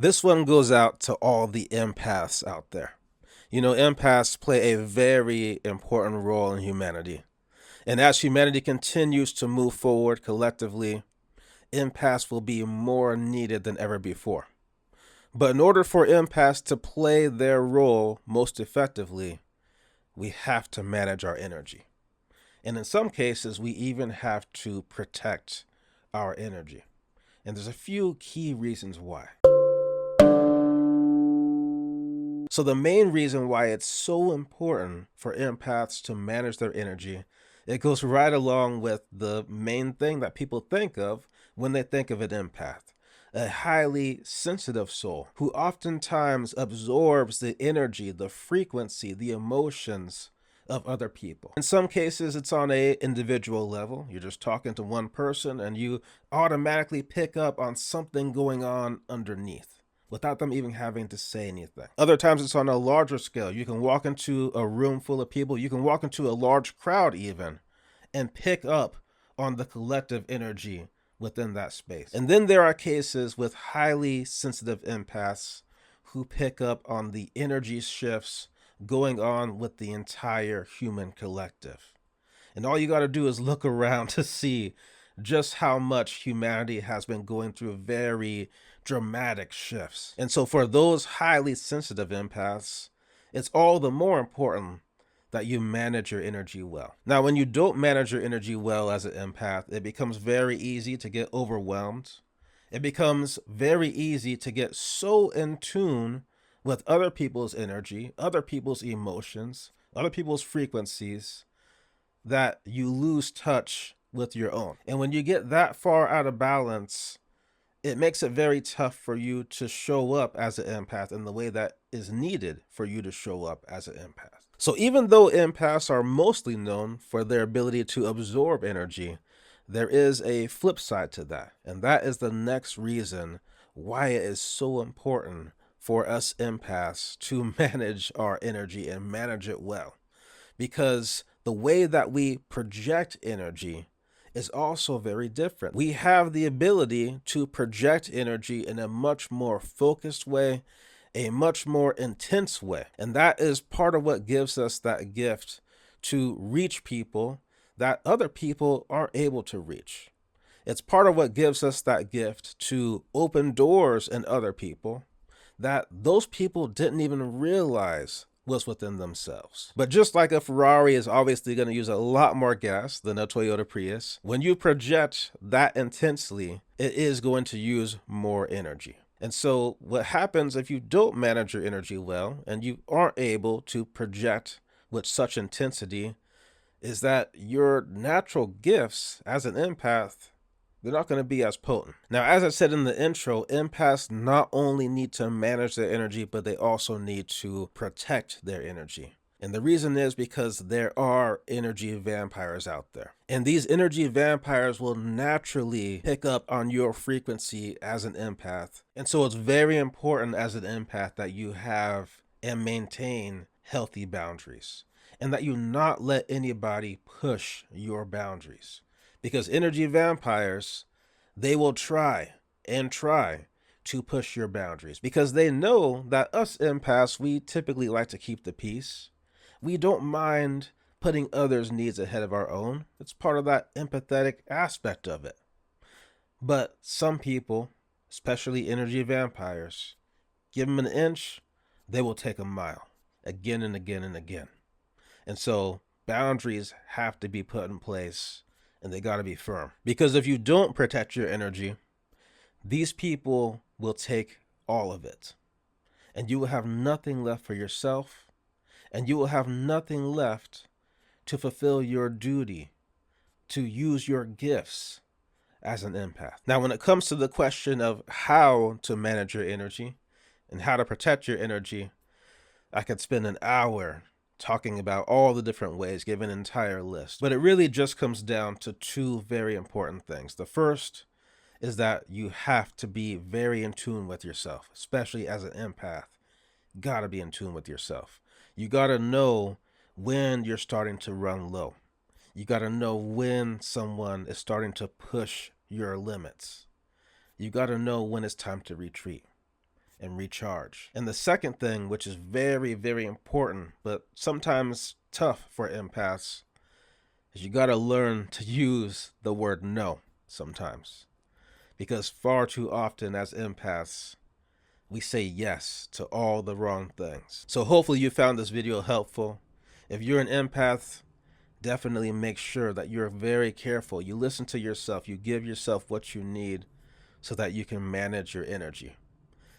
This one goes out to all the empaths out there. You know, empaths play a very important role in humanity. And as humanity continues to move forward collectively, empaths will be more needed than ever before. But in order for empaths to play their role most effectively, we have to manage our energy. And in some cases, we even have to protect our energy. And there's a few key reasons why. So, the main reason why it's so important for empaths to manage their energy, it goes right along with the main thing that people think of when they think of an empath: a highly sensitive soul who oftentimes absorbs the energy, the frequency, the emotions of other people. In some cases, it's on a individual level. You're just talking to one person and you automatically pick up on something going on underneath without them even having to say anything. Other times it's on a larger scale. You can walk into a room full of people, you can walk into a large crowd even, and pick up on the collective energy within that space. And then there are cases with highly sensitive empaths who pick up on the energy shifts going on with the entire human collective. And all you got to do is look around to see just how much humanity has been going through very dramatic shifts. And so, for those highly sensitive empaths, it's all the more important that you manage your energy well. Now, when you don't manage your energy well as an empath, it becomes very easy to get overwhelmed. It becomes very easy to get so in tune with other people's energy, other people's emotions, other people's frequencies, that you lose touch with your own. And when you get that far out of balance, it makes it very tough for you to show up as an empath in the way that is needed for you to show up as an empath. So even though empaths are mostly known for their ability to absorb energy, there is a flip side to that. And that is the next reason why it is so important for us empaths to manage our energy and manage it well. Because the way that we project energy is also very different. We have the ability to project energy in a much more focused way, a much more intense way. And that is part of what gives us that gift to reach people that other people aren't able to reach. It's part of what gives us that gift to open doors in other people that those people didn't even realize was within themselves. But just like a Ferrari is obviously going to use a lot more gas than a Toyota Prius, when you project that intensely, it is going to use more energy. And so what happens if you don't manage your energy well and you aren't able to project with such intensity is that your natural gifts as an empath, they're not going to be as potent. Now, as I said in the intro, empaths not only need to manage their energy, but they also need to protect their energy. And the reason is because there are energy vampires out there. And these energy vampires will naturally pick up on your frequency as an empath. And so it's very important as an empath that you have and maintain healthy boundaries and that you not let anybody push your boundaries. Because energy vampires, they will try and try to push your boundaries because they know that us empaths, we typically like to keep the peace. We don't mind putting others' needs ahead of our own. It's part of that empathetic aspect of it. But some people, especially energy vampires, give them an inch, they will take a mile again and again and again. And so boundaries have to be put in place and they got to be firm. Because if you don't protect your energy, these people will take all of it. And you will have nothing left for yourself. And you will have nothing left to fulfill your duty, to use your gifts as an empath. Now, when it comes to the question of how to manage your energy and how to protect your energy, I could spend an hour talking about all the different ways, give an entire list. But it really just comes down to two very important things. The first is that you have to be very in tune with yourself, especially as an empath. Gotta be in tune with yourself. You gotta know when you're starting to run low. You gotta know when someone is starting to push your limits. You gotta know when it's time to retreat. and recharge. And the second thing, which is very, very important, but sometimes tough for empaths, is you got to learn to use the word no sometimes. Because far too often as empaths, we say yes to all the wrong things. So hopefully you found this video helpful. If you're an empath, definitely make sure that you're very careful. You listen to yourself. You give yourself what you need so that you can manage your energy.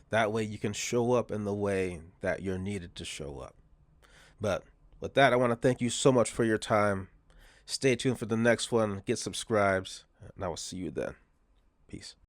That way you can show up in the way that you're needed to show up. But with that, I want to thank you so much for your time. Stay tuned for the next one. Get subscribed, and I will see you then. Peace.